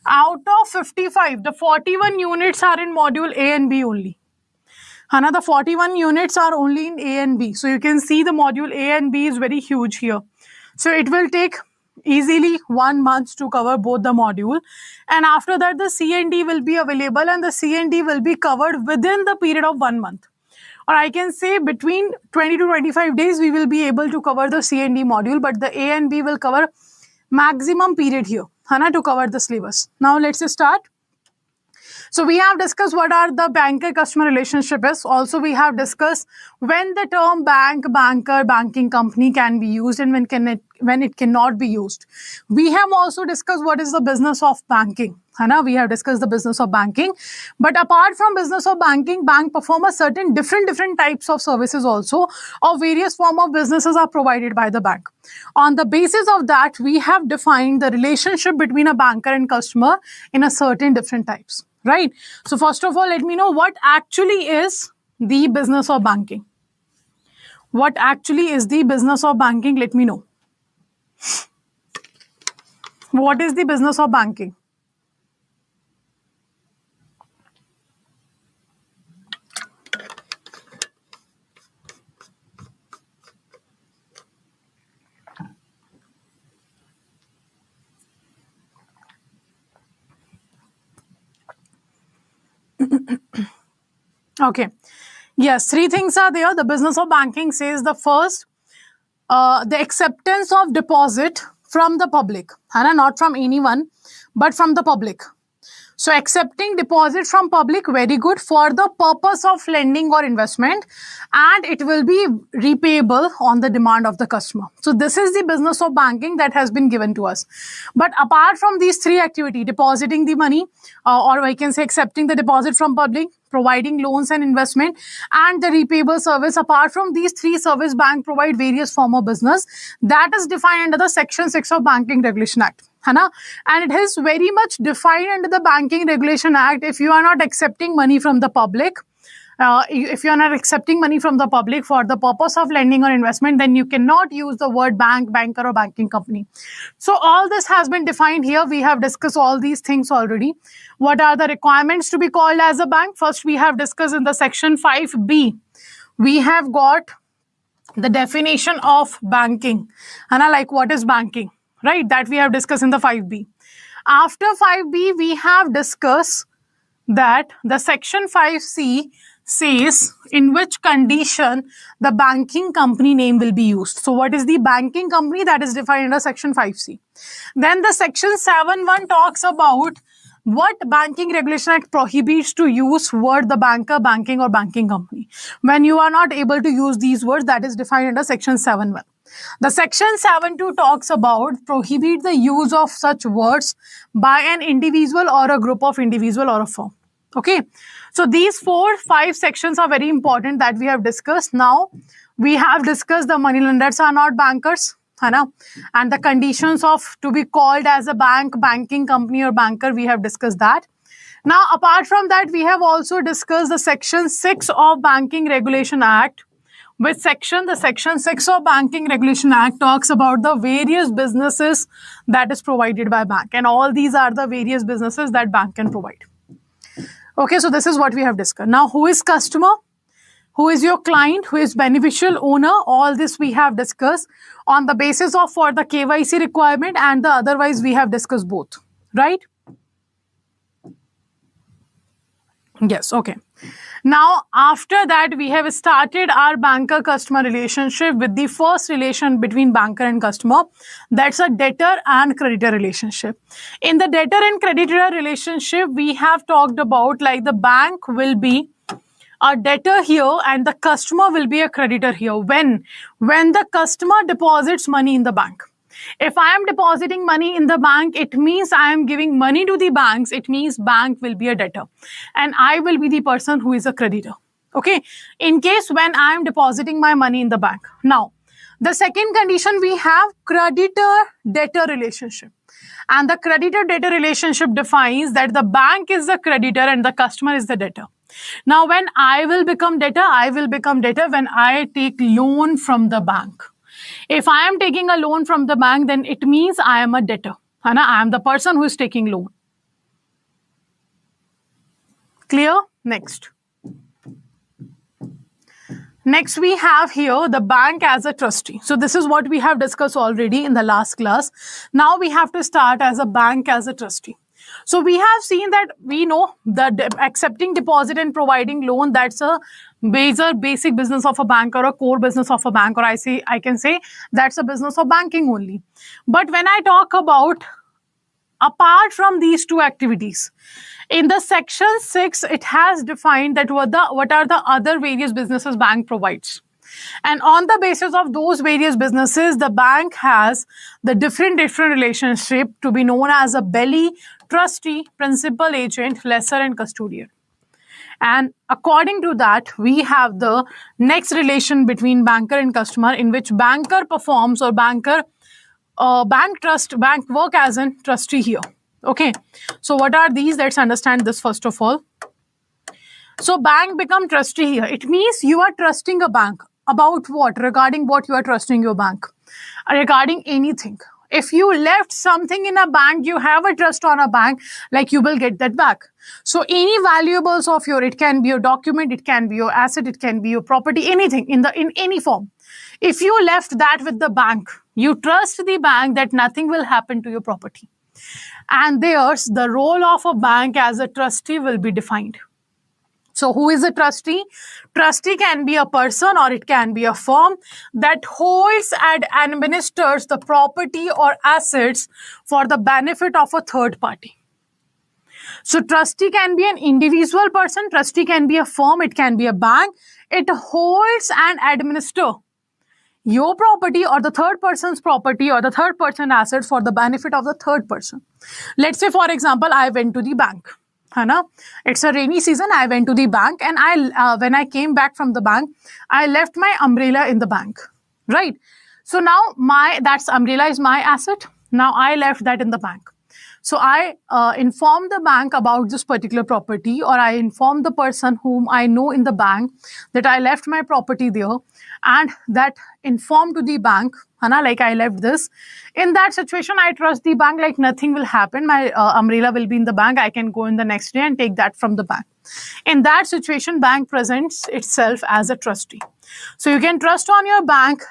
Out of 55, the 41 units are in module A and B only. Hana, the 41 units are only in A and B. So you can see the module A and B is very huge here. So it will take easily 1 month to cover both the module. And after that, the C and D will be available, and the C and D will be covered within the period of 1 month. Or I can say between 20 to 25 days, we will be able to cover the C and D module, but the A and B will cover maximum period here, Hana, to cover the syllabus. Now let's start. So we have discussed what are the banker-customer relationship is. Also, we have discussed when the term bank, banker, banking company can be used and when it cannot be used. We have also discussed what is the business of banking. Hana, we have discussed the business of banking. But apart from business of banking, bank perform a certain different types of services also, or various form of businesses are provided by the bank. On the basis of that, we have defined the relationship between a banker and customer in a certain different types. Right. So first of all, let me know what actually is the business of banking. What actually is the business of banking? Let me know. What is the business of banking? Okay. Yes, 3 things are there. The business of banking says the first, the acceptance of deposit from the public. Not from anyone, but from the public. So accepting deposit from public, very good, for the purpose of lending or investment, and it will be repayable on the demand of the customer. So this is the business of banking that has been given to us. But apart from these 3 activities, depositing the money, or I can say accepting the deposit from public, providing loans and investment, and the repayable service, apart from these 3 service, bank provide various form of business that is defined under the Section 6 of Banking Regulation Act. Hana? And it is very much defined under the Banking Regulation Act. If you are not accepting money from the public, if you are not accepting money from the public for the purpose of lending or investment, then you cannot use the word bank, banker, or banking company. So all this has been defined here. We have discussed all these things already. What are the requirements to be called as a bank? First, we have discussed in the section 5B. We have got the definition of banking. Hana, like what is banking? Right, that we have discussed in the 5B. After 5B, we have discussed that the section 5C says in which condition the banking company name will be used. So what is the banking company? That is defined under section 5C. Then the section 7.1 talks about what Banking Regulation Act prohibits to use word the banker, banking, or banking company. When you are not able to use these words, that is defined under section 7.1. The section 7.2 talks about prohibit the use of such words by an individual or a group of individual or a firm. Okay. So these 4-5 sections are very important that we have discussed. Now we have discussed the money lenders are not bankers. And the conditions of to be called as a bank, banking company, or banker, we have discussed that. Now, apart from that, we have also discussed the section 6 of Banking Regulation Act. With the section 6 of Banking Regulation Act talks about the various businesses that is provided by bank. And all these are the various businesses that bank can provide. Okay, so this is what we have discussed. Now, who is customer? Who is your client? Who is beneficial owner? All this we have discussed on the basis of for the KYC requirement, and the otherwise we have discussed both. Right? Yes, okay. Now, after that, we have started our banker-customer relationship with the first relation between banker and customer. That's a debtor and creditor relationship. In the debtor and creditor relationship, we have talked about like the bank will be a debtor here and the customer will be a creditor here. When the customer deposits money in the bank. If I am depositing money in the bank, it means I am giving money to the banks. It means bank will be a debtor and I will be the person who is a creditor. Okay. In case when I am depositing my money in the bank. Now, the second condition we have creditor-debtor relationship. And the creditor-debtor relationship defines that the bank is the creditor and the customer is the debtor. Now, when I will become debtor when I take loan from the bank. If I am taking a loan from the bank, then it means I am a debtor. I am the person who is taking loan. Clear? Next. Next, we have here the bank as a trustee. So this is what we have discussed already in the last class. Now we have to start as a bank as a trustee. So we have seen that we know that accepting deposit and providing loan, that's a basic business of a bank or a core business of a bank, or I can say that's a business of banking only. But when I talk about apart from these two activities, in the section 6, it has defined that what are the other various businesses bank provides. And on the basis of those various businesses, the bank has the different relationship to be known as a belly, trustee, principal agent, lessor, and custodian. And according to that, we have the next relation between banker and customer, in which banker performs or bank work as a trustee here. Okay, so what are these? Let's understand this first of all. So bank become trustee here. It means you are trusting a bank. About what? Regarding what you are trusting your bank? Regarding anything. If you left something in a bank, you have a trust on a bank, like you will get that back. So any valuables of your, it can be your document, it can be your asset, it can be your property, anything in any form. If you left that with the bank, you trust the bank that nothing will happen to your property. And there's the role of a bank as a trustee will be defined. So who is a trustee? Trustee can be a person or it can be a firm that holds and administers the property or assets for the benefit of a third party. So trustee can be an individual person, trustee can be a firm, it can be a bank. It holds and administers your property or the third person's property or the third person assets for the benefit of the third person. Let's say, for example, I went to the bank. It's a rainy season. I went to the bank, and when I came back from the bank, I left my umbrella in the bank, right? So now that umbrella is my asset. Now I left that in the bank. So I informed the bank about this particular property, or I informed the person whom I know in the bank that I left my property there, and that informed to the bank, like I left this. In that situation, I trust the bank, like nothing will happen. My umbrella will be in the bank. I can go in the next day and take that from the bank. In that situation, bank presents itself as a trustee. So you can trust on your bank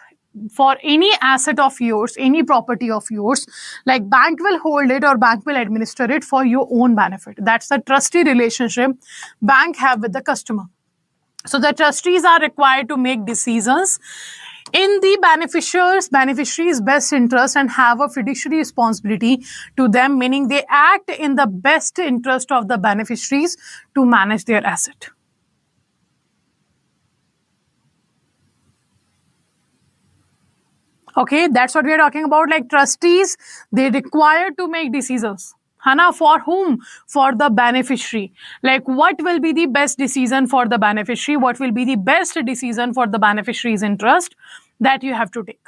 for any asset of yours, any property of yours, like bank will hold it or bank will administer it for your own benefit. That's the trustee relationship bank have with the customer. So the trustees are required to make decisions in the beneficiary's best interest and have a fiduciary responsibility to them, meaning they act in the best interest of the beneficiaries to manage their asset. Okay, that's what we are talking about. Like trustees, they require to make decisions. For whom? For the beneficiary. Like what will be the best decision for the beneficiary? What will be the best decision for the beneficiary's interest? That you have to take.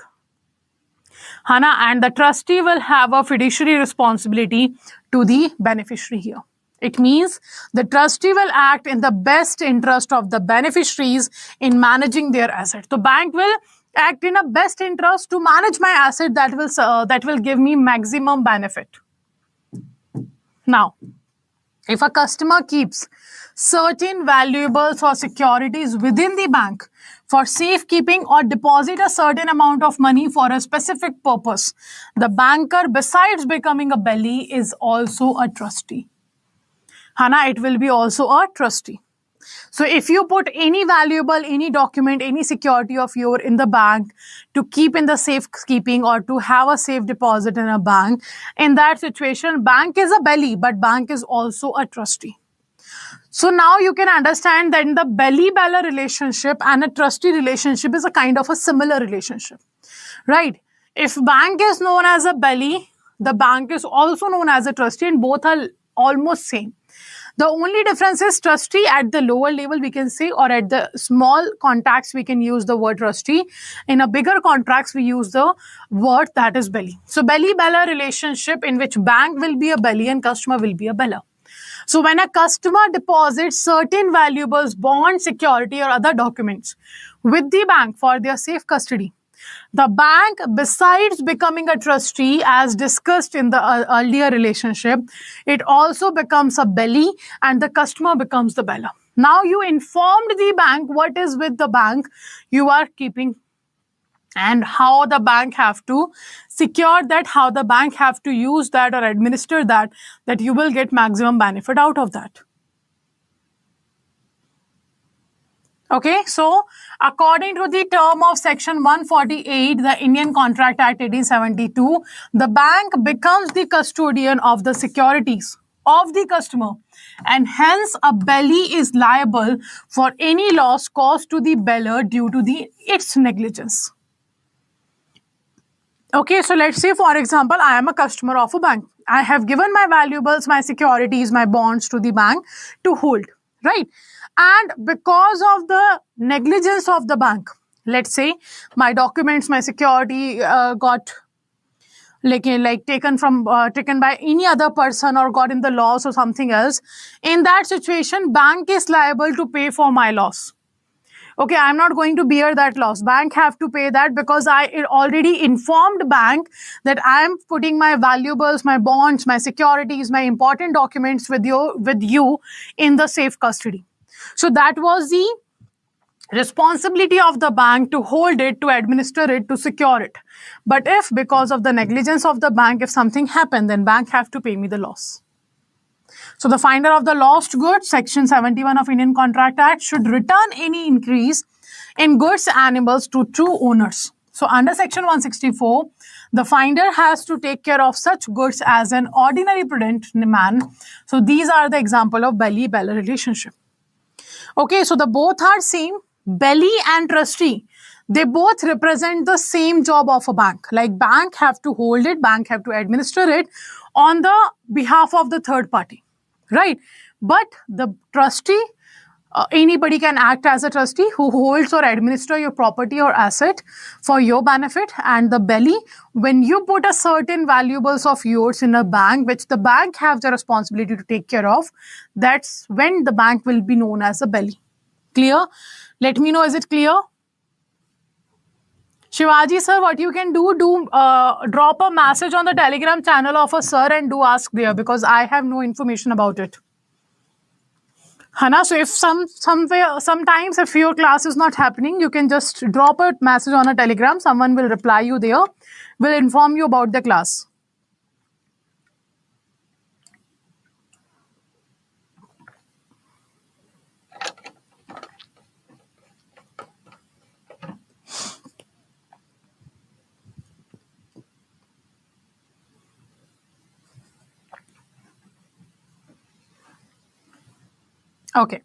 And the trustee will have a fiduciary responsibility to the beneficiary here. It means the trustee will act in the best interest of the beneficiaries in managing their asset. The bank will act in a best interest to manage my asset that will give me maximum benefit. Now, if a customer keeps certain valuables or securities within the bank for safekeeping or deposit a certain amount of money for a specific purpose, the banker, besides becoming a belly, is also a trustee. It will be also a trustee. So if you put any valuable, any document, any security of yours in the bank to keep in the safekeeping or to have a safe deposit in a bank, in that situation, bank is a belly, but bank is also a trustee. So now you can understand that in the belly-beller relationship and a trustee relationship is a kind of a similar relationship, right? If bank is known as a belly, the bank is also known as a trustee, and both are almost same. The only difference is trustee at the lower level, we can say, or at the small contracts, we can use the word trustee. In a bigger contracts, we use the word that is belly. So belly-beller relationship in which bank will be a belly and customer will be a beller. So when a customer deposits certain valuables, bond, security or other documents with the bank for their safe custody, The bank, besides becoming a trustee, as discussed in the earlier relationship, it also becomes a belly and the customer becomes the beller. Now you informed the bank what is with the bank you are keeping and how the bank have to secure that, how the bank have to use that or administer that you will get maximum benefit out of that. Okay, so according to the term of section 148, the Indian Contract Act 1872, the bank becomes the custodian of the securities of the customer, and hence a belly is liable for any loss caused to the beller due to its negligence. Okay, so let's say, for example, I am a customer of a bank. I have given my valuables, my securities, my bonds to the bank to hold, right? And because of the negligence of the bank, let's say my documents, my security got taken by any other person or got in the loss or something else. In that situation, bank is liable to pay for my loss. Okay, I'm not going to bear that loss. Bank have to pay that because I already informed bank that I am putting my valuables, my bonds, my securities, my important documents with you in the safe custody. So that was the responsibility of the bank to hold it, to administer it, to secure it. But if because of the negligence of the bank, if something happened, then bank have to pay me the loss. So the finder of the lost goods, section 71 of Indian Contract Act, should return any increase in goods animals to true owners. So under section 164, the finder has to take care of such goods as an ordinary prudent man. So these are the example of belly-beller relationship. Okay, so the both are same. Belly and trustee, they both represent the same job of a bank. Like bank have to hold it, bank have to administer it on the behalf of the third party, right? But the trustee, anybody can act as a trustee who holds or administer your property or asset for your benefit. And the belly, when you put a certain valuables of yours in a bank, which the bank have the responsibility to take care of, that's when the bank will be known as a belly. Clear? Let me know, is it clear? Shivaji sir, what you can do drop a message on the Telegram channel of a sir and do ask there, because I have no information about it. Hana, so if sometimes if your class is not happening, you can just drop a message on a Telegram. Someone will reply you there, will inform you about the class. Okay.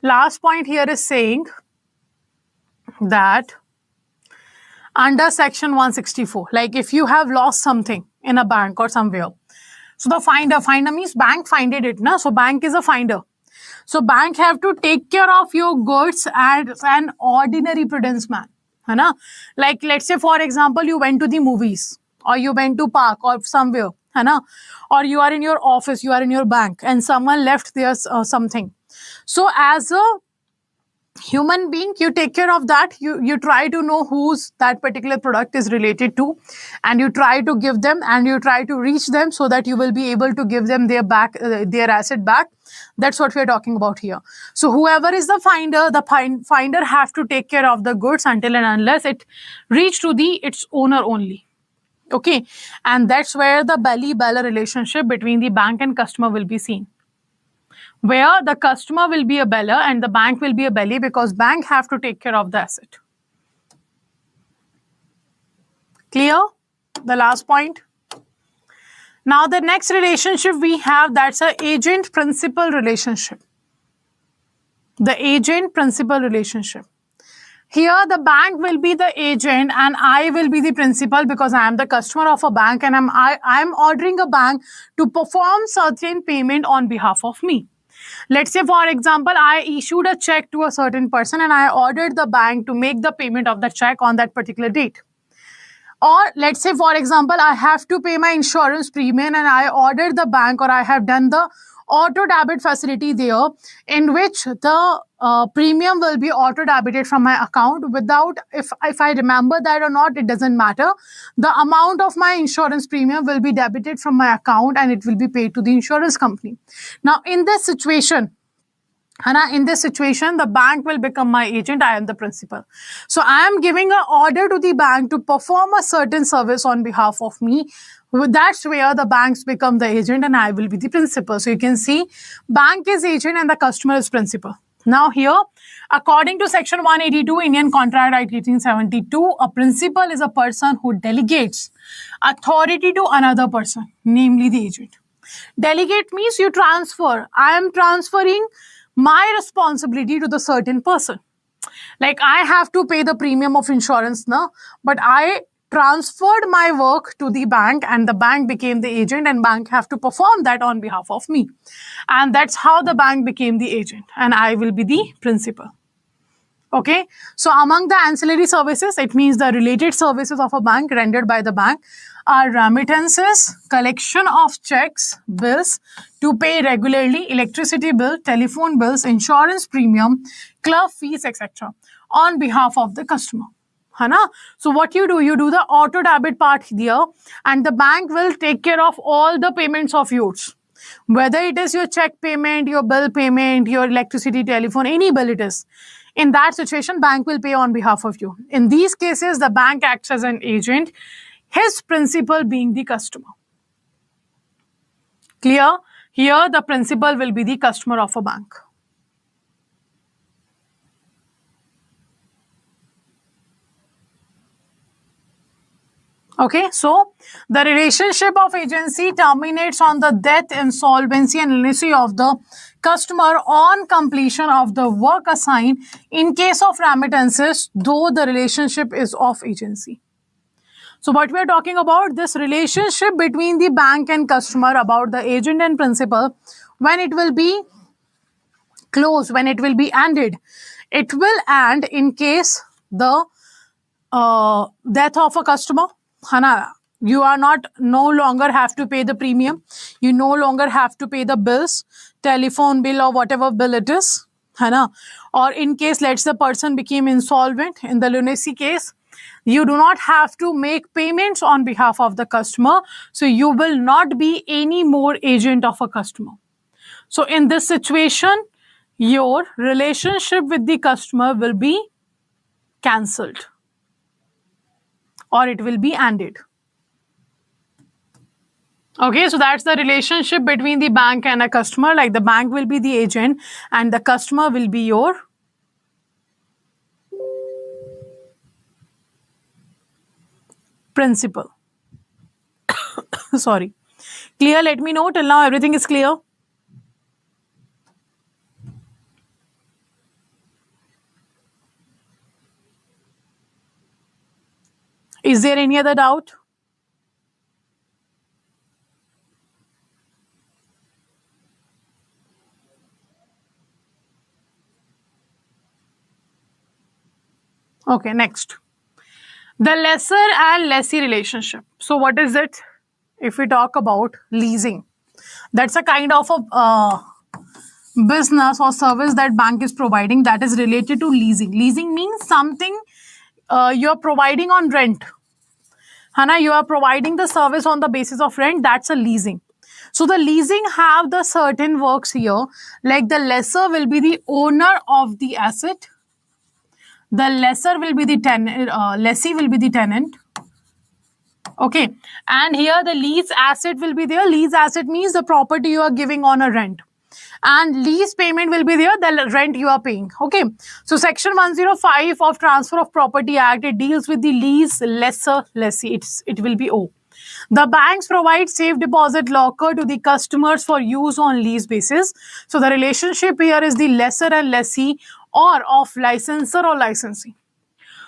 Last point here is saying that under section 164, like if you have lost something in a bank or somewhere, so the finder means bank finded it, na? So bank is a finder. So bank have to take care of your goods as an ordinary prudence man. Hai, like let's say, for example, you went to the movies or you went to park or somewhere, hai, or you are in your office, you are in your bank and someone left there something. So as a human being, you take care of that. You try to know whose that particular product is related to, and you try to give them and you try to reach them so that you will be able to give them their asset back. That's what we are talking about here. So whoever is the finder have to take care of the goods until and unless it reach to its owner only. Okay, and that's where the belly-beller relationship between the bank and customer will be seen, where the customer will be a beller and the bank will be a belly, because bank have to take care of the asset. Clear? The last point. Now the next relationship we have, that's an agent-principal relationship. The agent-principal relationship. Here the bank will be the agent and I will be the principal, because I am the customer of a bank and I am ordering a bank to perform certain payment on behalf of me. Let's say, for example, I issued a check to a certain person and I ordered the bank to make the payment of the check on that particular date. Or let's say, for example, I have to pay my insurance premium and I ordered the bank, or I have done the auto debit facility there, in which the premium will be auto debited from my account without, if I remember that or not, it doesn't matter. The amount of my insurance premium will be debited from my account and it will be paid to the insurance company. Now in this situation, the bank will become my agent. I am the principal. So I am giving an order to the bank to perform a certain service on behalf of me. That's where the banks become the agent and I will be the principal. So you can see bank is agent and the customer is principal. Now here, according to section 182 Indian Contract Act 1872, a principal is a person who delegates authority to another person, namely the agent. Delegate means you transfer. I am transferring my responsibility to the certain person. Like I have to pay the premium of insurance now, but I transferred my work to the bank and the bank became the agent and bank have to perform that on behalf of me. And that's how the bank became the agent and I will be the principal. Okay, so among the ancillary services, it means the related services of a bank rendered by the bank are remittances, collection of checks, bills to pay regularly, electricity bill, telephone bills, insurance premium, club fees, etc. on behalf of the customer. So what you do the auto debit part here and the bank will take care of all the payments of yours. Whether it is your check payment, your bill payment, your electricity, telephone, any bill it is. In that situation, bank will pay on behalf of you. In these cases, the bank acts as an agent, his principal being the customer. Clear? Here, the principal will be the customer of a bank. Okay, so the relationship of agency terminates on the death, insolvency and illicity of the customer on completion of the work assigned. In case of remittances, though the relationship is of agency. So what we are talking about, this relationship between the bank and customer, about the agent and principal, when it will be closed, when it will be ended, it will end in case the death of a customer. You are no longer have to pay the premium. You no longer have to pay the bills, telephone bill or whatever bill it is. Or in case, let's say the person became insolvent, in the lunacy case, you do not have to make payments on behalf of the customer. So you will not be any more agent of a customer. So in this situation, your relationship with the customer will be cancelled or it will be ended. Okay, so that's the relationship between the bank and a customer. Like the bank will be the agent and the customer will be your principal. Sorry. Clear? Let me know. Till now everything is clear. Is there any other doubt? Okay, next. The lessor and lessee relationship. So what is it? If we talk about leasing, that's a kind of a business or service that bank is providing that is related to leasing. Leasing means something you are providing on rent. You are providing the service on the basis of rent. That's a leasing. So the leasing have the certain works here, like the lessor will be the owner of the asset. The lessor will be the tenant, lessee will be the tenant. Okay, and here the lease asset will be there. Lease asset means the property you are giving on a rent. And lease payment will be there, the rent you are paying. Okay, so section 105 of Transfer of Property Act, it deals with the lease, lessor, lessee. It will be O. The banks provide safe deposit locker to the customers for use on lease basis. So the relationship here is the lessor and lessee or of licensor or licensee.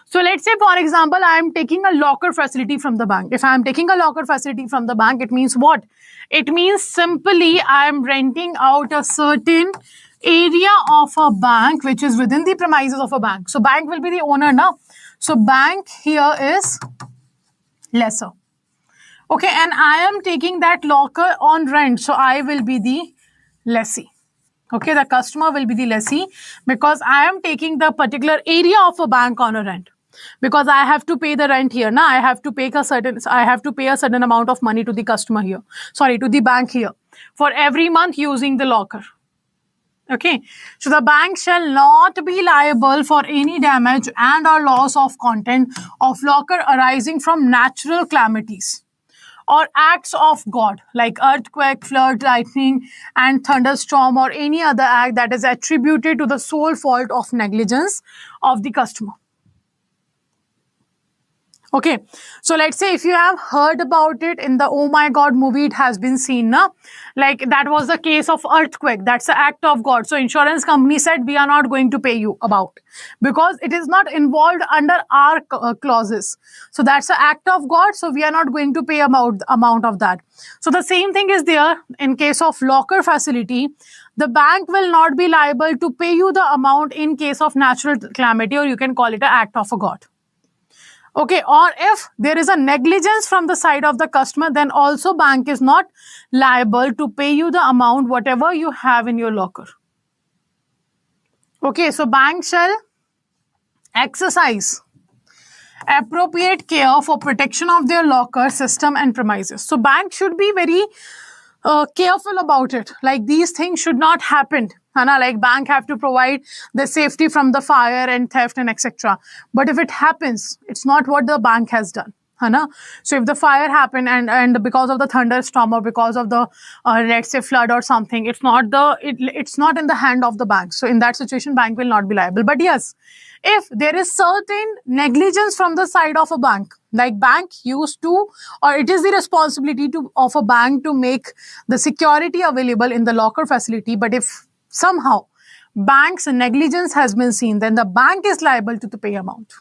So let's say, for example, I am taking a locker facility from the bank. If I am taking a locker facility from the bank, it means what? It means simply I am renting out a certain area of a bank which is within the premises of a bank. So bank will be the owner now. So bank here is lessor. Okay, and I am taking that locker on rent. So I will be the lessee. Okay, the customer will be the lessee because I am taking the particular area of a bank on a rent. Because I have to pay the rent here. Now I have to pay a certain amount of money to the customer here. Sorry, to the bank here for every month using the locker. Okay, so the bank shall not be liable for any damage and or loss of content of locker arising from natural calamities or acts of God like earthquake, flood, lightning, and thunderstorm, or any other act that is attributed to the sole fault of negligence of the customer. Okay, so let's say if you have heard about it in the Oh My God movie, it has been seen, na? Like that was the case of earthquake. That's the act of God. So insurance company said we are not going to pay you about because it is not involved under our clauses. So that's the act of God. So we are not going to pay about the amount of that. So the same thing is there in case of locker facility. The bank will not be liable to pay you the amount in case of natural calamity, or you can call it an act of a God. Okay, or if there is a negligence from the side of the customer, then also bank is not liable to pay you the amount whatever you have in your locker. Okay, so bank shall exercise appropriate care for protection of their locker system and premises. So bank should be very careful about it. Like these things should not happen. Hana, like bank have to provide the safety from the fire and theft and etc. But if it happens, it's not what the bank has done. Hana? So if the fire happened and because of the thunderstorm or because of the let's say flood or something, it's not in the hand of the bank. So in that situation, bank will not be liable. But yes, if there is certain negligence from the side of a bank, like bank used to, or it is the responsibility of a bank to make the security available in the locker facility, but if somehow bank's negligence has been seen, then the bank is liable to the pay amount.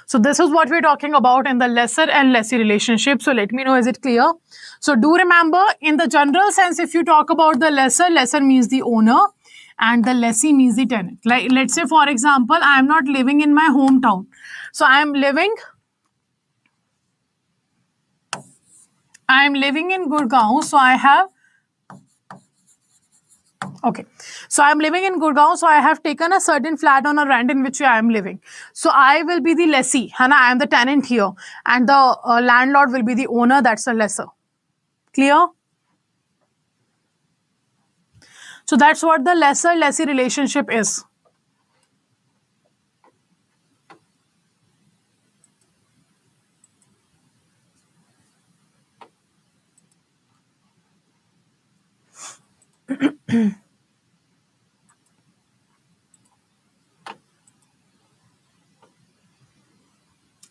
So this is what we're talking about in the lessor and lessee relationship. So let me know, is it clear? So do remember, in the general sense, if you talk about the lessor means the owner and the lessee means the tenant. Like let's say, for example, I am not living in my hometown. So I am living in Gurgaon. So I have okay. So I'm living in Gurgaon. So I have taken a certain flat on a rent in which I am living. So I will be the lessee. Hana, I am the tenant here. And the landlord will be the owner. That's a lessor. Clear? So that's what the lessor-lessee relationship is.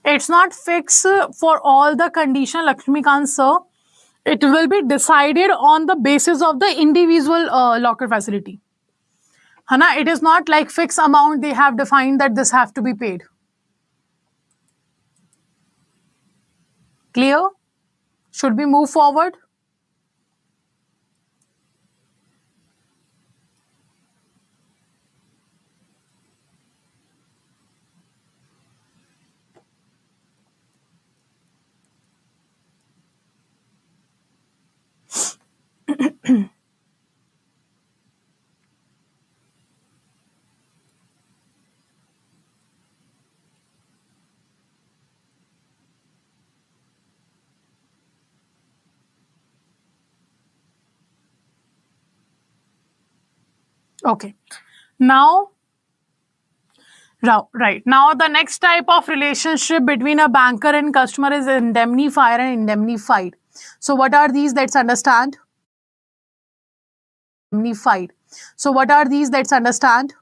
It's not fixed for all the condition, Lakshmikant sir. It will be decided on the basis of the individual locker facility. Hana, it is not like fixed amount they have defined that this have to be paid. Clear? Should we move forward? Okay. Now, right. Now, the next type of relationship between a banker and customer is indemnifier and indemnified. So, what are these? Let's understand. Indemnified. So, what are these? Let's understand.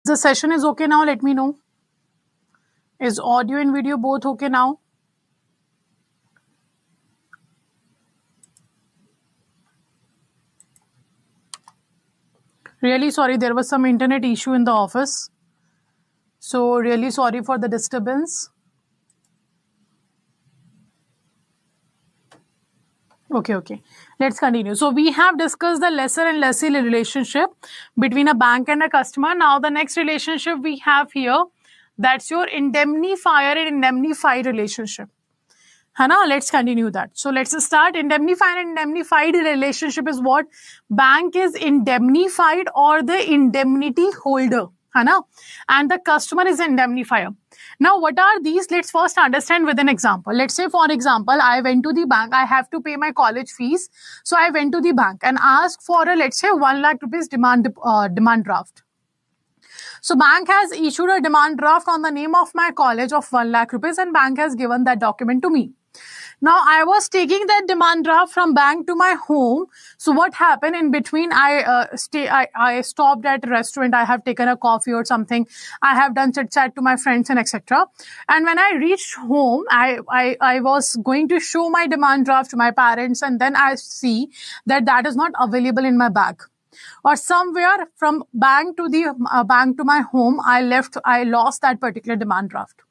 The session is okay now. Let me know. Is audio and video both okay now? Really sorry, there was some internet issue in the office. So really sorry for the disturbance. Okay. Let's continue. So we have discussed the lessor and lessee relationship between a bank and a customer. Now the next relationship we have here, that's your indemnifier and indemnified relationship. Hana, let's continue that. So let's start. Indemnified and indemnified relationship is what? Bank is indemnified or the indemnity holder. Hana? And the customer is indemnifier. Now, what are these? Let's first understand with an example. Let's say, for example, I went to the bank. I have to pay my college fees. So I went to the bank and asked for a, let's say, 1 lakh rupees demand draft. So bank has issued a demand draft on the name of my college of 1 lakh rupees and bank has given that document to me. Now I was taking that demand draft from bank to my home. So what happened in between? I stopped at a restaurant. I have taken a coffee or something. I have done chit chat to my friends and etc. And when I reached home, I was going to show my demand draft to my parents, and then I see that is not available in my bag. Or somewhere from bank to the bank to my home, I lost that particular demand draft.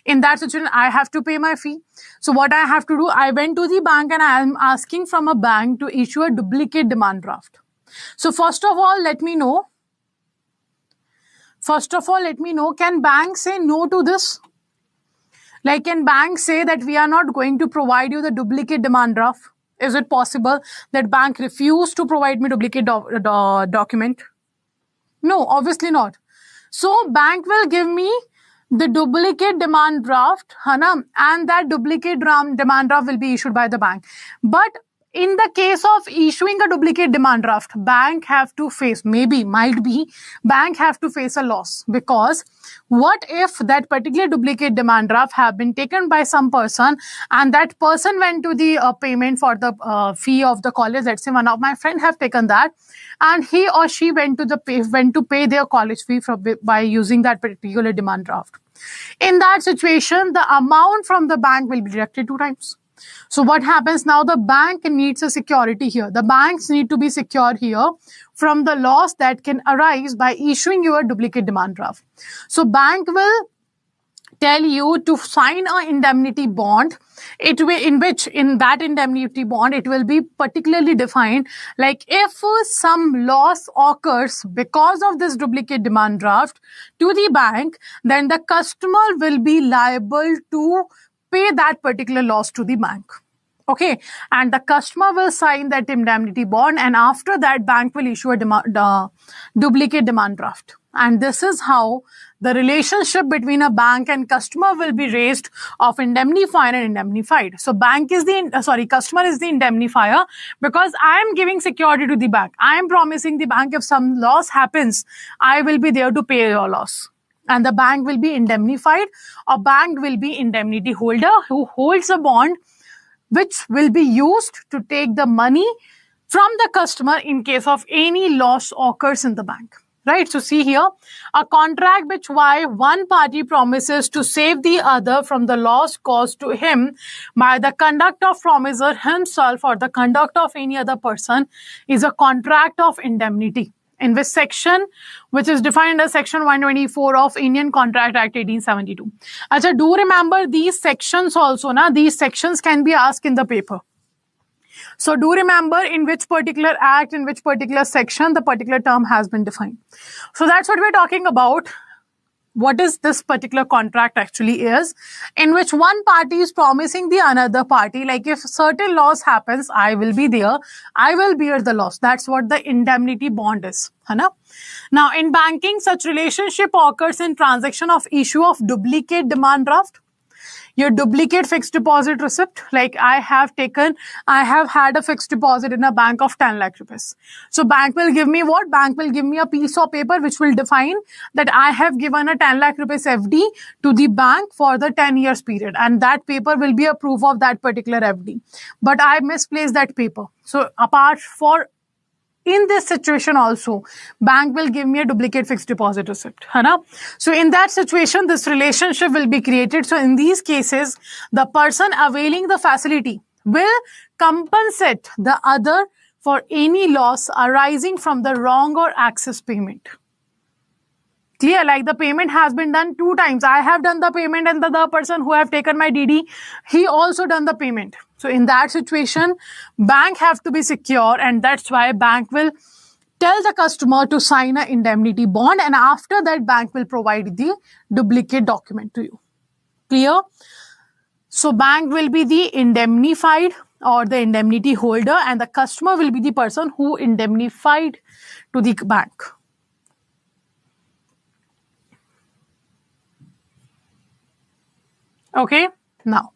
In that situation, I have to pay my fee. So what I have to do, I went to the bank and I am asking from a bank to issue a duplicate demand draft. So first of all, let me know, can bank say no to this? Like, can bank say that we are not going to provide you the duplicate demand draft? Is it possible that bank refused to provide me duplicate document? No, obviously not. So bank will give me the duplicate demand draft, and that duplicate demand draft will be issued by the bank. But in the case of issuing a duplicate demand draft, bank have to face, bank have to face a loss, because what if that particular duplicate demand draft have been taken by some person and that person went to the payment for the fee of the college. Let's say one of my friend have taken that and he or she went to pay their college fee by using that particular demand draft. In that situation, the amount from the bank will be deducted 2 times. So what happens now? The bank needs a security here. The banks need to be secure here from the loss that can arise by issuing you a duplicate demand draft. So bank will tell you to sign an indemnity bond, in that indemnity bond, it will be particularly defined, like if some loss occurs because of this duplicate demand draft to the bank, then the customer will be liable to pay that particular loss to the bank. Okay, and the customer will sign that indemnity bond, and after that, bank will issue a duplicate demand draft. And this is how the relationship between a bank and customer will be raised of indemnifier and indemnified. So customer is the indemnifier, because I am giving security to the bank. I am promising the bank if some loss happens, I will be there to pay your loss. And the bank will be indemnified, or bank will be indemnity holder who holds a bond which will be used to take the money from the customer in case of any loss occurs in the bank. Right? So see here, a contract which one party promises to save the other from the loss caused to him by the conduct of promisor himself or the conduct of any other person is a contract of indemnity. In this section, which is defined as section 124 of Indian Contract Act 1872. Achha, do remember these sections also, these sections can be asked in the paper. So do remember in which particular act, in which particular section, the particular term has been defined. So that's what we're talking about. What is this particular contract actually is, in which one party is promising the another party, like if certain loss happens, I will be there, I will bear the loss. That's what the indemnity bond is. Now in banking, such relationship occurs in transaction of issue of duplicate demand draft. Your duplicate fixed deposit receipt, like I have had a fixed deposit in a bank of 10 lakh rupees. So bank will give me what? Bank will give me a piece of paper which will define that I have given a 10 lakh rupees FD to the bank for the 10 years period. And that paper will be a proof of that particular FD. But I misplaced that paper. So in this situation also, bank will give me a duplicate fixed deposit receipt. So in that situation, this relationship will be created. So in these cases, the person availing the facility will compensate the other for any loss arising from the wrong or excess payment. Clear? Like the payment has been done 2 times. I have done the payment and the person who have taken my DD, he also done the payment. So in that situation, bank have to be secure, and that's why bank will tell the customer to sign an indemnity bond, and after that bank will provide the duplicate document to you. Clear? So bank will be the indemnified or the indemnity holder, and the customer will be the person who indemnified to the bank. Okay, now,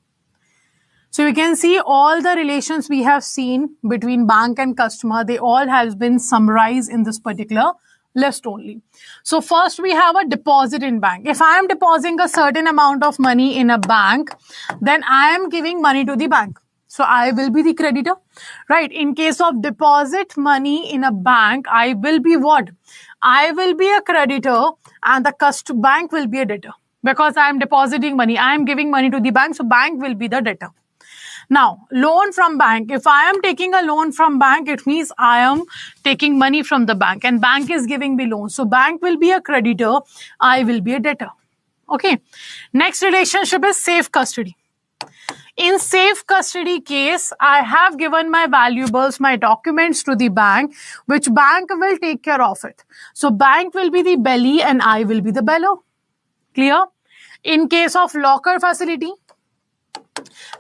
so you can see all the relations we have seen between bank and customer, they all have been summarized in this particular list only. So first we have a deposit in bank. If I am depositing a certain amount of money in a bank, then I am giving money to the bank. So I will be the creditor, right? In case of deposit money in a bank, I will be what? I will be a creditor and the bank will be a debtor. Because I am depositing money, I am giving money to the bank, so bank will be the debtor. Now, loan from bank. If I am taking a loan from bank, it means I am taking money from the bank and bank is giving me loan. So bank will be a creditor, I will be a debtor. Okay. Next relationship is safe custody. In safe custody case, I have given my valuables, my documents to the bank, which bank will take care of it. So bank will be the belly and I will be the bellow. Clear? In case of locker facility,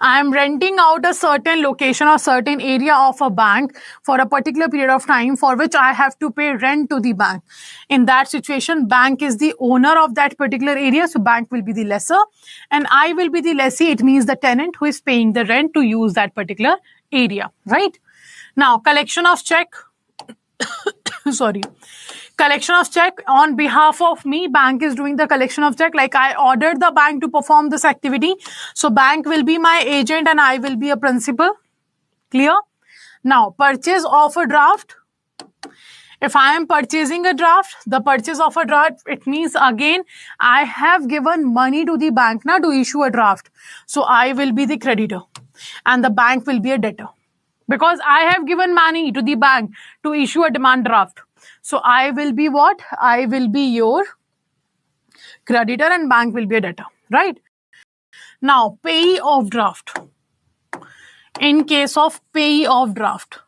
I am renting out a certain location or certain area of a bank for a particular period of time for which I have to pay rent to the bank. In that situation, bank is the owner of that particular area, so bank will be the lessor and I will be the lessee. It means the tenant who is paying the rent to use that particular area, right? Now, collection of check. Sorry. Collection of check on behalf of me, bank is doing the collection of check. Like I ordered the bank to perform this activity. So bank will be my agent and I will be a principal. Clear? Now, purchase of a draft. If I am purchasing a draft, the purchase of a draft, it means again, I have given money to the bank now to issue a draft. So I will be the creditor and the bank will be a debtor. Because I have given money to the bank to issue a demand draft. So I will be what? I will be your creditor and bank will be a debtor, right? Now, payee of draft. In case of payee of draft,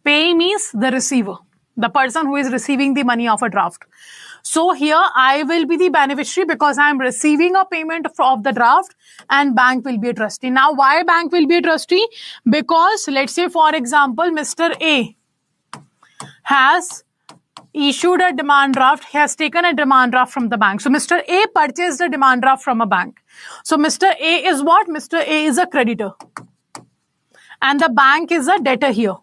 payee means the receiver, the person who is receiving the money of a draft. So here I will be the beneficiary because I am receiving a payment of the draft and bank will be a trustee. Now, why bank will be a trustee? Because let's say, for example, Mr. A has issued a demand draft. He has taken a demand draft from the bank. So Mr. A purchased a demand draft from a bank. So Mr. A is what? Mr. A is a creditor. And the bank is a debtor here.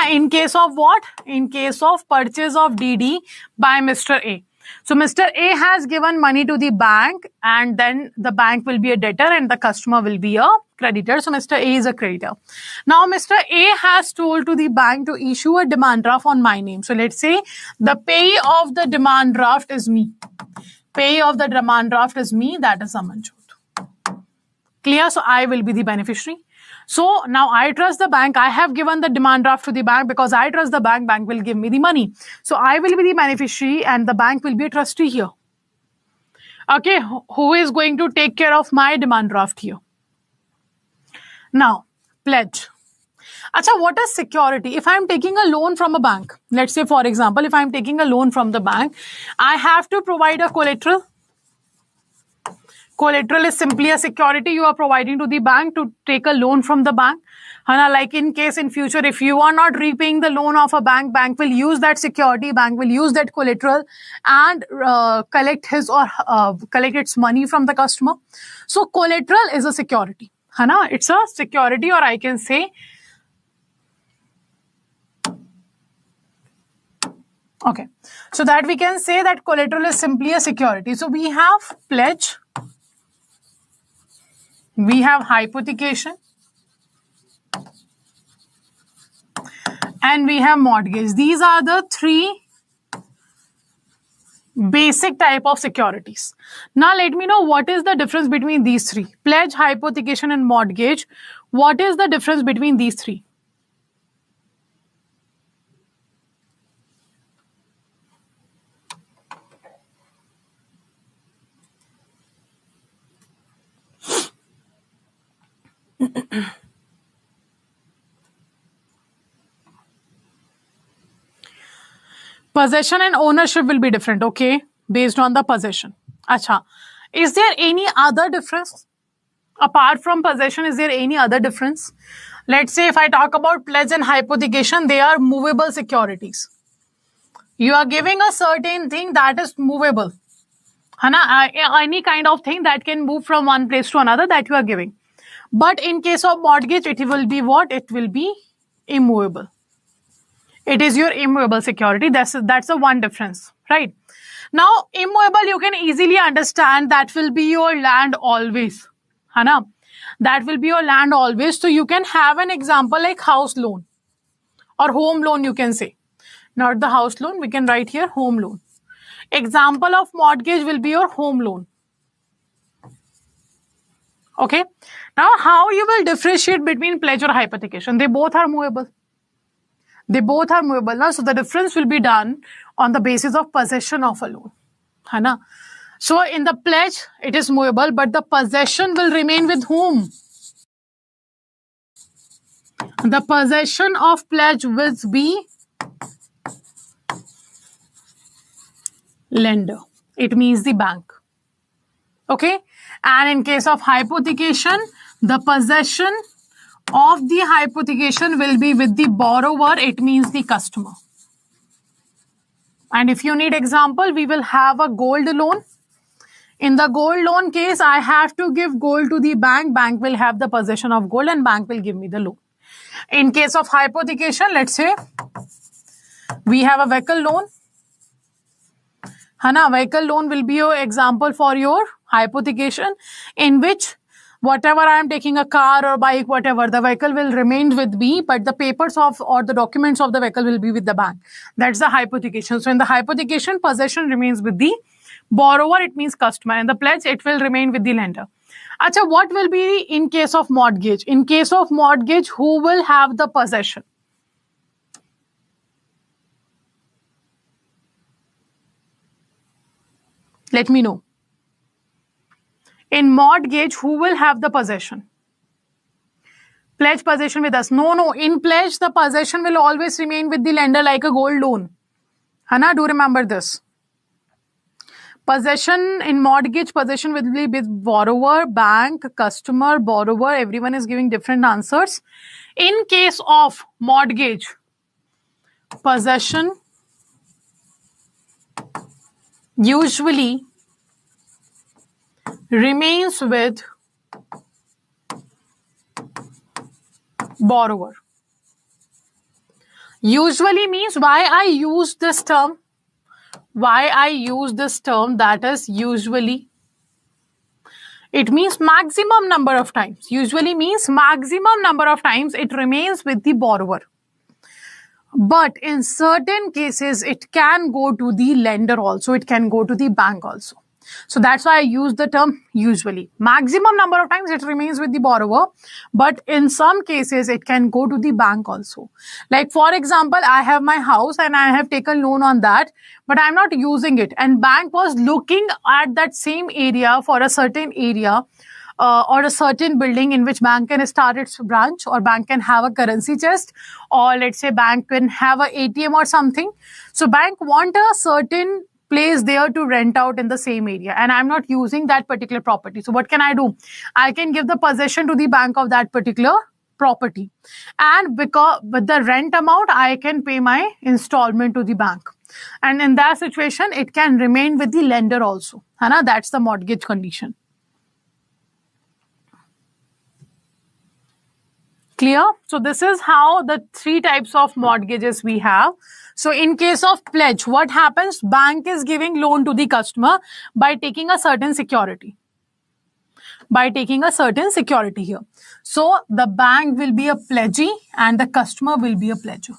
In case of what? In case of purchase of DD by Mr. A. So Mr. A has given money to the bank and then the bank will be a debtor and the customer will be a creditor. So Mr. A is a creditor. Now Mr. A has told to the bank to issue a demand draft on my name. So let's say the payee of the demand draft is me. Payee of the demand draft is me, that is Amanjot. Clear? So I will be the beneficiary. So now I trust the bank. I have given the demand draft to the bank because I trust the bank. Bank will give me the money. So I will be the beneficiary and the bank will be a trustee here. Okay, who is going to take care of my demand draft here? Now, pledge. Acha, what is security? If I am taking a loan from a bank, let's say for example, if I am taking a loan from the bank, I have to provide a collateral. Collateral is simply a security you are providing to the bank to take a loan from the bank. Like in case in future, if you are not repaying the loan of a bank, bank will use that security, bank will use that collateral and collect its money from the customer. So collateral is a security. It's a security, or I can say, okay. So that we can say that collateral is simply a security. So we have pledge. We have hypothecation. and we have mortgage. These are the three basic type of securities. Now let me know what is the difference between these three. Pledge, hypothecation and mortgage. What is the difference between these three? Possession and ownership will be different, okay? Based on the possession. Acha. Is there any other difference? Apart from possession, is there any other difference? Let's say if I talk about pledge and hypothecation, they are movable securities. You are giving a certain thing that is movable. Any kind of thing that can move from one place to another that you are giving. But in case of mortgage, it will be what? It will be immovable. It is your immovable security. That's the one difference, right? Now, immovable, you can easily understand that will be your land always. That will be your land always. So you can have an example like house loan or home loan, you can say. Not the house loan, we can write here home loan. Example of mortgage will be your home loan. Okay. Now, how you will differentiate between pledge or hypothecation? They both are movable. They both are movable. Now, so the difference will be done on the basis of possession of a loan. So in the pledge, it is movable, but the possession will remain with whom? The possession of pledge will be lender. It means the bank. Okay. And in case of hypothecation, the possession of the hypothecation will be with the borrower. It means the customer. And if you need example, we will have a gold loan. In the gold loan case, I have to give gold to the bank. Bank will have the possession of gold and bank will give me the loan. In case of hypothecation, let's say we have a vehicle loan. Vehicle loan will be your example for your hypothecation, in which whatever I am taking, a car or bike, whatever, the vehicle will remain with me, but the papers of or the documents of the vehicle will be with the bank. That's the hypothecation. So in the hypothecation, possession remains with the borrower, it means customer, and the pledge, it will remain with the lender. Acha, what will be in case of mortgage? In case of mortgage, who will have the possession? Let me know. In mortgage, who will have the possession? Pledge possession with us. No. In pledge, the possession will always remain with the lender like a gold loan. Do remember this. Possession in mortgage, possession will be with borrower, bank, customer, borrower. Everyone is giving different answers. In case of mortgage, possession usually remains with borrower. Usually means why I use this term. Why I use this term, that is usually. It means maximum number of times. Usually means maximum number of times it remains with the borrower. But in certain cases, it can go to the lender also. It can go to the bank also. So that's why I use the term usually. Maximum number of times it remains with the borrower, but in some cases it can go to the bank also. Like for example, I have my house and I have taken loan on that, but I'm not using it. And bank was looking at that same area for a certain area or a certain building in which bank can start its branch, or bank can have a currency chest, or let's say bank can have a ATM or something. So bank want a certain place there to rent out in the same area, and I'm not using that particular property. So what can I do? I can give the possession to the bank of that particular property, and because with the rent amount I can pay my installment to the bank, and in that situation it can remain with the lender also. That's the mortgage condition. Clear? So this is how the three types of mortgages we have. So in case of pledge, what happens? Bank is giving loan to the customer by taking a certain security. By taking a certain security here. So the bank will be a pledgee and the customer will be a pledger.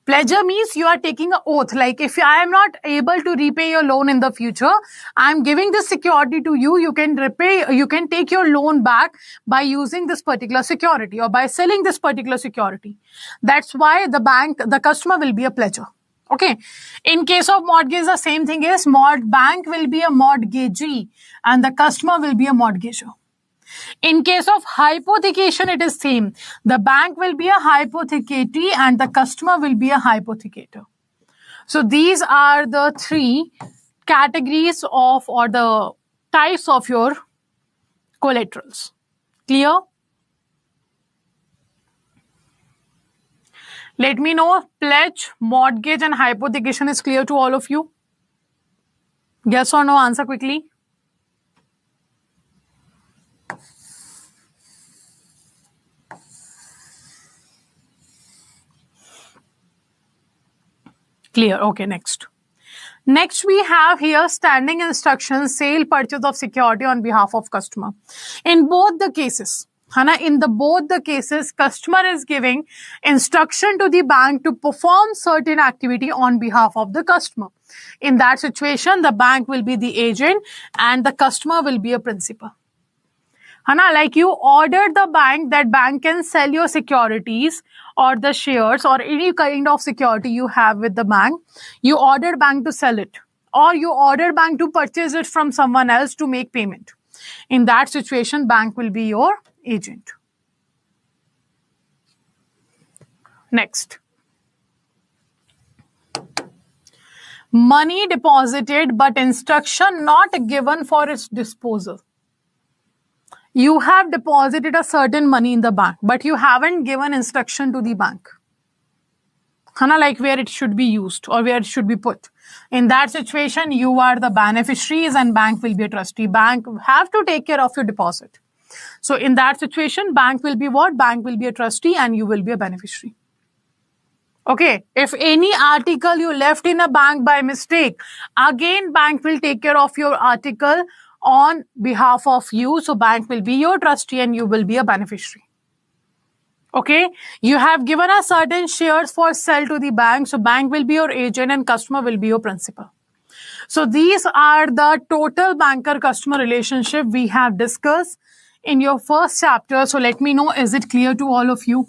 Pledger means you are taking an oath. Like if I am not able to repay your loan in the future, I am giving this security to you. You can repay, you can take your loan back by using this particular security or by selling this particular security. That's why the customer will be a pledger. Okay. In case of mortgage, the same thing is bank will be a mortgagee and the customer will be a mortgager. In case of hypothecation, it is same. The bank will be a hypothecatee and the customer will be a hypothecator. So these are the three categories of or the types of your collaterals. Clear? Let me know pledge, mortgage and hypothecation is clear to all of you. Yes or no? Answer quickly. Clear. Okay, next. Next, we have here standing instructions, sale, purchase of security on behalf of customer. In both the cases, both the cases, customer is giving instruction to the bank to perform certain activity on behalf of the customer. In that situation, the bank will be the agent and the customer will be a principal. Like you ordered the bank, that bank can sell your securities or the shares or any kind of security you have with the bank. You ordered bank to sell it or you ordered bank to purchase it from someone else to make payment. In that situation, bank will be your agent. Next. Money deposited but instruction not given for its disposal. You have deposited a certain money in the bank, but you haven't given instruction to the bank. Like where it should be used or where it should be put. In that situation, you are the beneficiaries and bank will be a trustee. Bank have to take care of your deposit. So in that situation, bank will be what? Bank will be a trustee and you will be a beneficiary. Okay. If any article you left in a bank by mistake, again, bank will take care of your article on behalf of you. So bank will be your trustee and you will be a beneficiary. Okay. You have given a certain shares for sale to the bank. So bank will be your agent and customer will be your principal. So these are the total banker customer relationship we have discussed in your first chapter. So let me know, is it clear to all of you?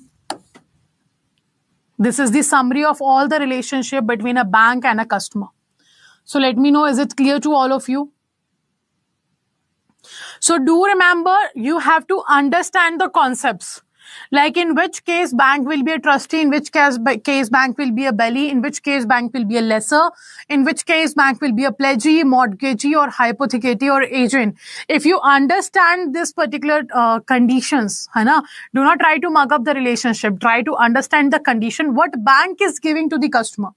This is the summary of all the relationship between a bank and a customer. So let me know, is it clear to all of you? So do remember, you have to understand the concepts. Like in which case bank will be a trustee, in which case bank will be a belly, in which case bank will be a lesser, in which case bank will be a pledgee, mortgagee or hypothecatee or agent. If you understand this particular conditions, do not try to mug up the relationship. Try to understand the condition, what bank is giving to the customer.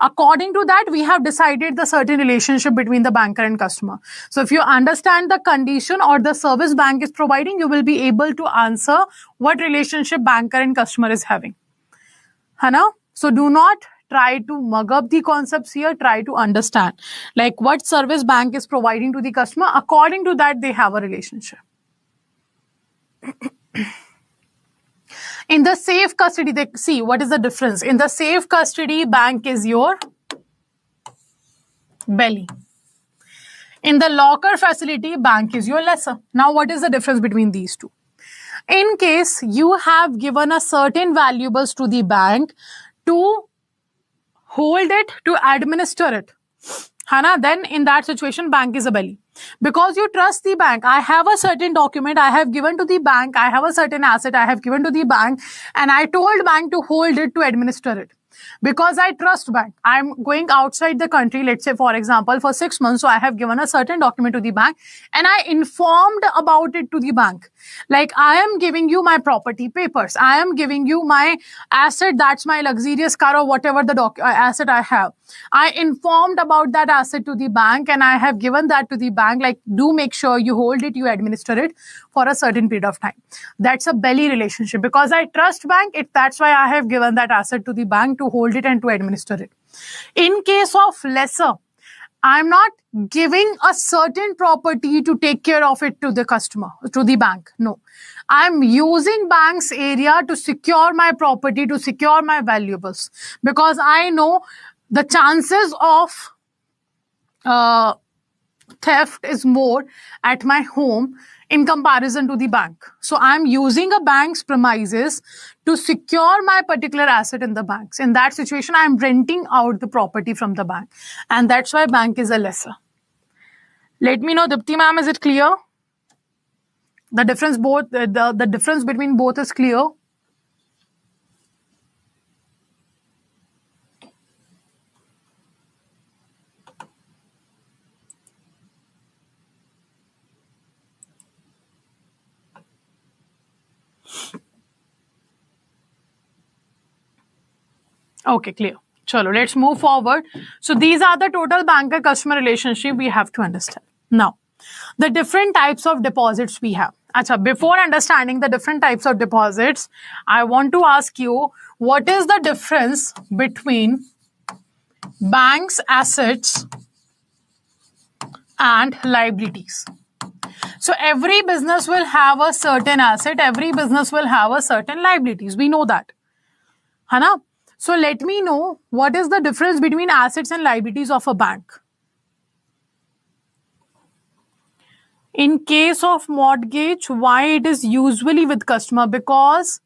According to that, we have decided the certain relationship between the banker and customer. So if you understand the condition or the service bank is providing, you will be able to answer what relationship banker and customer is having. So do not try to mug up the concepts here. Try to understand like what service bank is providing to the customer. According to that, they have a relationship. In the safe custody, see what is the difference. In the safe custody, bank is your belly. In the locker facility, bank is your lesser. Now, what is the difference between these two? In case you have given a certain valuables to the bank to hold it, to administer it, then in that situation, bank is a belly. Because you trust the bank. I have a certain document I have given to the bank. I have a certain asset I have given to the bank and I told bank to hold it, to administer it. Because I trust bank. I'm going outside the country, let's say for example, for 6 months. So I have given a certain document to the bank and I informed about it to the bank. Like I am giving you my property papers. I am giving you my asset. That's my luxurious car or whatever the asset I have. I informed about that asset to the bank and I have given that to the bank. Like do make sure you hold it, you administer it for a certain period of time. That's a belly relationship because I trust bank. That's why I have given that asset to the bank to hold it and to administer it. In case of lesser, I'm not giving a certain property to take care of it to the customer, to the bank. No, I'm using bank's area to secure my property, to secure my valuables, because I know the chances of theft is more at my home in comparison to the bank. So I'm using a bank's premises to secure my particular asset in the banks. In that situation, I'm renting out the property from the bank. And that's why bank is a lesser. Let me know, Dipti ma'am, is it clear? The difference the difference between both is clear. Okay, clear. Chalo, let's move forward. So these are the total banker-customer relationship we have to understand. Now, the different types of deposits we have. Achha, before understanding the different types of deposits, I want to ask you, what is the difference between banks' assets and liabilities? So every business will have a certain asset, every business will have a certain liabilities. We know that. Hana? So let me know, what is the difference between assets and liabilities of a bank? In case of mortgage, why it is usually with customer? Because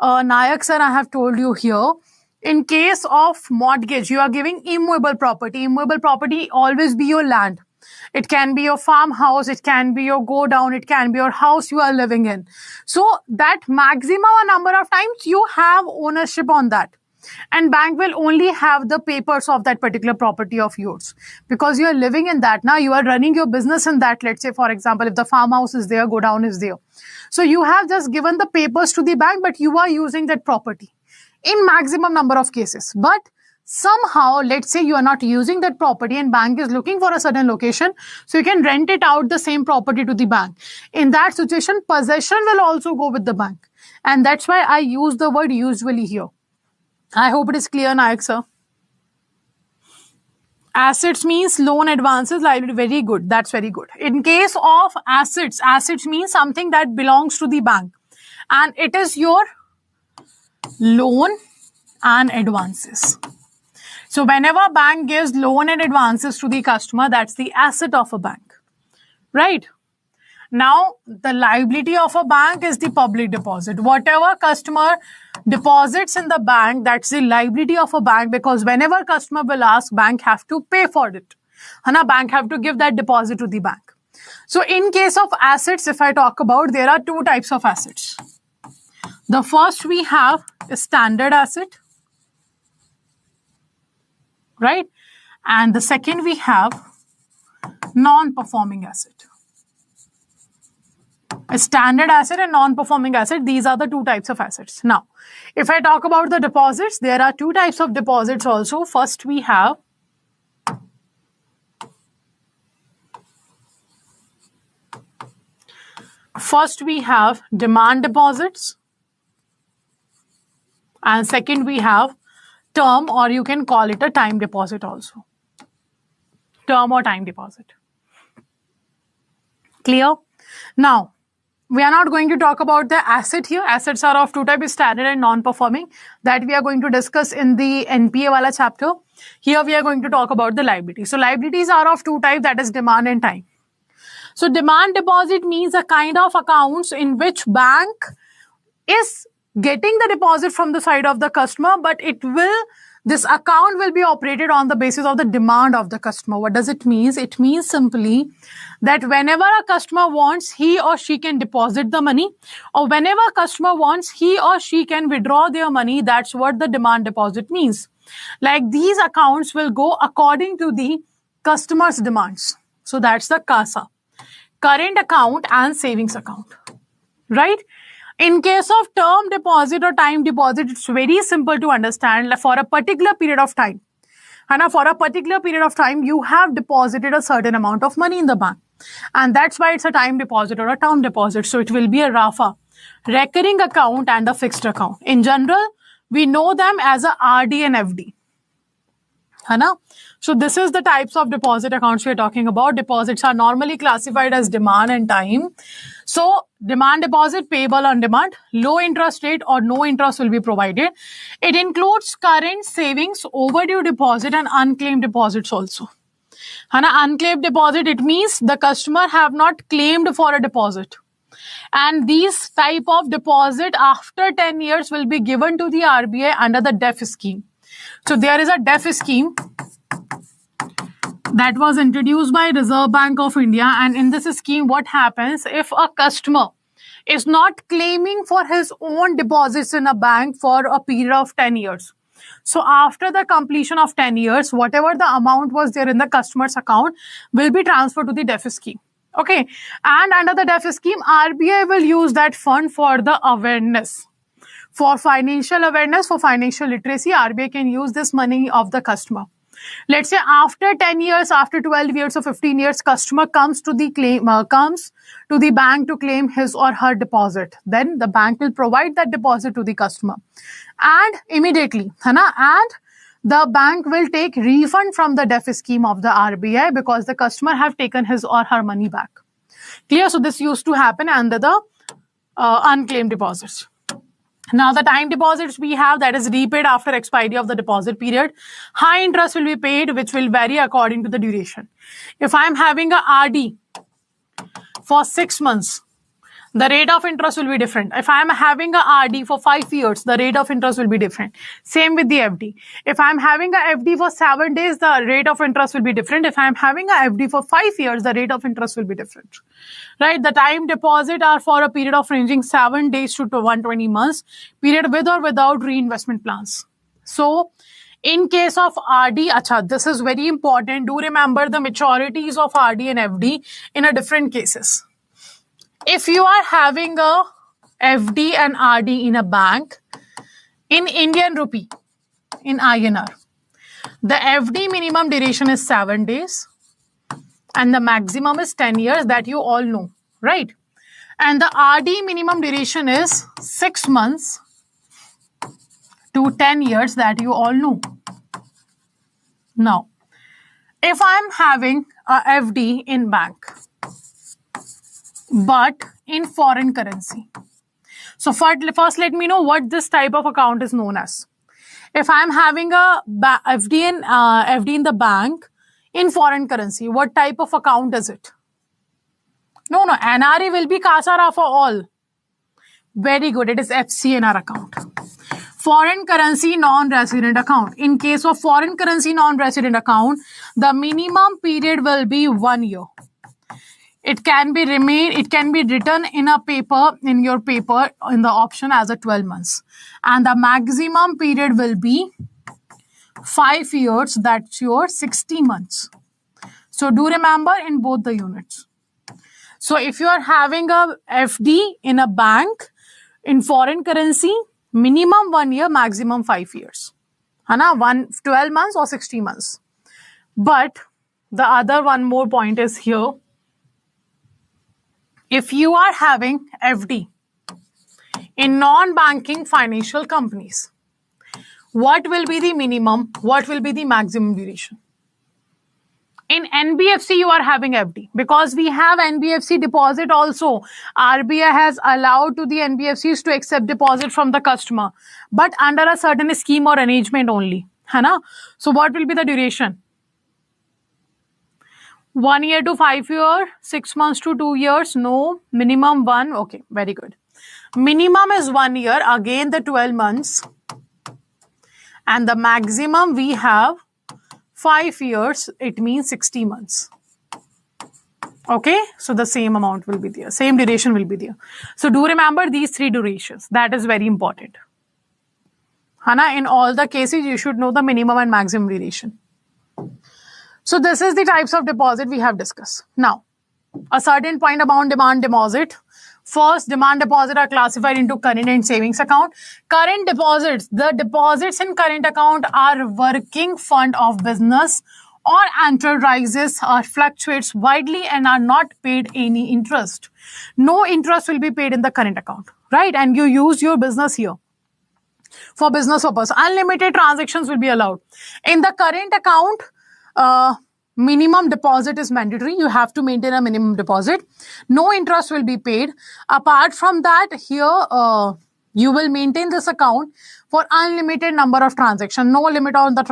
Nayak sir, I have told you here, in case of mortgage, you are giving immovable property. Immovable property always be your land. It can be your farmhouse, it can be your go down, it can be your house you are living in. So that maximum number of times you have ownership on that. And bank will only have the papers of that particular property of yours, because you are living in that. Now you are running your business in that. Let's say, for example, if the farmhouse is there, go down is there. So you have just given the papers to the bank, but you are using that property in maximum number of cases. But somehow, let's say you are not using that property and bank is looking for a certain location, so you can rent it out the same property to the bank. In that situation, possession will also go with the bank. And that's why I use the word usually here. I hope it is clear, Nayak sir. Assets means loan, advances, liability. Very good. That's very good. In case of assets, assets means something that belongs to the bank. And it is your loan and advances. So whenever bank gives loan and advances to the customer, that's the asset of a bank. Right? Now, the liability of a bank is the public deposit. Whatever customer deposits in the bank, that's the liability of a bank, because whenever customer will ask, bank have to pay for it. Hana, bank have to give that deposit to the bank. So in case of assets, if I talk about, there are two types of assets. The first we have is standard asset. Right? And the second we have non-performing asset. A standard asset and non-performing asset, these are the two types of assets. Now, if I talk about the deposits, there are two types of deposits also. First, we have demand deposits. And second, we have term, or you can call it a time deposit also. Term or time deposit. Clear? Now, we are not going to talk about the asset here. Assets are of two types, standard and non-performing, that we are going to discuss in the NPA wala chapter. Here we are going to talk about the liabilities. So liabilities are of two types, that is demand and time. So demand deposit means a kind of accounts in which bank is getting the deposit from the side of the customer, but this account will be operated on the basis of the demand of the customer. What does it mean? It means simply that whenever a customer wants, he or she can deposit the money, or whenever a customer wants, he or she can withdraw their money. That's what the demand deposit means. Like these accounts will go according to the customer's demands. So that's the CASA, current account and savings account. Right? In case of term deposit or time deposit, it's very simple to understand. For a particular period of time, and for a particular period of time, you have deposited a certain amount of money in the bank. And that's why it's a time deposit or a term deposit. So it will be a RAFA, recurring account and a fixed account. In general, we know them as a RD and FD. Hana? So this is the types of deposit accounts we are talking about. Deposits are normally classified as demand and time. So demand deposit payable on demand, low interest rate or no interest will be provided. It includes current savings, overdue deposit and unclaimed deposits also. Unclaimed deposit, it means the customer have not claimed for a deposit. And these type of deposit after 10 years will be given to the RBI under the DEF scheme. So there is a DEF scheme that was introduced by Reserve Bank of India, and in this scheme what happens if a customer is not claiming for his own deposits in a bank for a period of 10 years. So after the completion of 10 years, whatever the amount was there in the customer's account will be transferred to the DEF scheme. Okay, and under the DEF scheme, RBI will use that fund for the awareness. For financial awareness, for financial literacy, RBI can use this money of the customer. Let's say after 10 years, after 12 years or 15 years, customer comes to the bank to claim his or her deposit. Then the bank will provide that deposit to the customer. And immediately, and the bank will take refund from the DEF scheme of the RBI because the customer have taken his or her money back. Clear? So this used to happen under the unclaimed deposits. Now the time deposits we have, that is repaid after expiry of the deposit period. High interest will be paid, which will vary according to the duration. If I am having a RD for 6 months, the rate of interest will be different. If I am having a RD for 5 years, the rate of interest will be different. Same with the FD. If I am having a FD for 7 days, the rate of interest will be different. If I am having a FD for 5 years, the rate of interest will be different. Right? The time deposit are for a period of ranging 7 days to 120 months, period with or without reinvestment plans. So, in case of RD, this is very important. Do remember the maturities of RD and FD in a different cases. If you are having a FD and RD in a bank in Indian rupee, in INR, the FD minimum duration is 7 days and the maximum is 10 years, that you all know, right? And the RD minimum duration is 6 months to 10 years, that you all know. Now, if I am having a FD in bank, but in foreign currency. So first let me know what this type of account is known as. If I am having a FD in the bank in foreign currency, what type of account is it? No, NRE will be CASA for all. Very good, it is FCNR account. Foreign currency non-resident account. In case of foreign currency non-resident account, the minimum period will be 1 year. It can be written in a paper, in your paper, in the option as a 12 months. And the maximum period will be 5 years, that's your 60 months. So do remember in both the units. So if you are having a FD in a bank in foreign currency, minimum 1 year, maximum 5 years. 12 months or 60 months. But the other one more point is here. If you are having FD in non-banking financial companies, what will be the minimum? What will be the maximum duration? In NBFC, you are having FD because we have NBFC deposit also. RBI has allowed to the NBFCs to accept deposit from the customer, but under a certain scheme or arrangement only. So what will be the duration? 1 year to 5 years, 6 months to 2 years, no, minimum 1, okay, very good. Minimum is 1 year, again the 12 months, and the maximum we have 5 years, it means 60 months. Okay, so the same amount will be there, same duration will be there. So do remember these 3 durations, that is very important. In all the cases, you should know the minimum and maximum duration. So this is the types of deposit we have discussed. Now, a certain point about demand deposit. First, demand deposit are classified into current and savings account. Current deposits, the deposits in current account are working fund of business or enterprises or fluctuates widely and are not paid any interest. No interest will be paid in the current account, right? And you use your business here for business purpose. Unlimited transactions will be allowed. In the current account, minimum deposit is mandatory. You have to maintain a minimum deposit. No interest will be paid. Apart from that, here you will maintain this account for unlimited number of transactions. No limit on the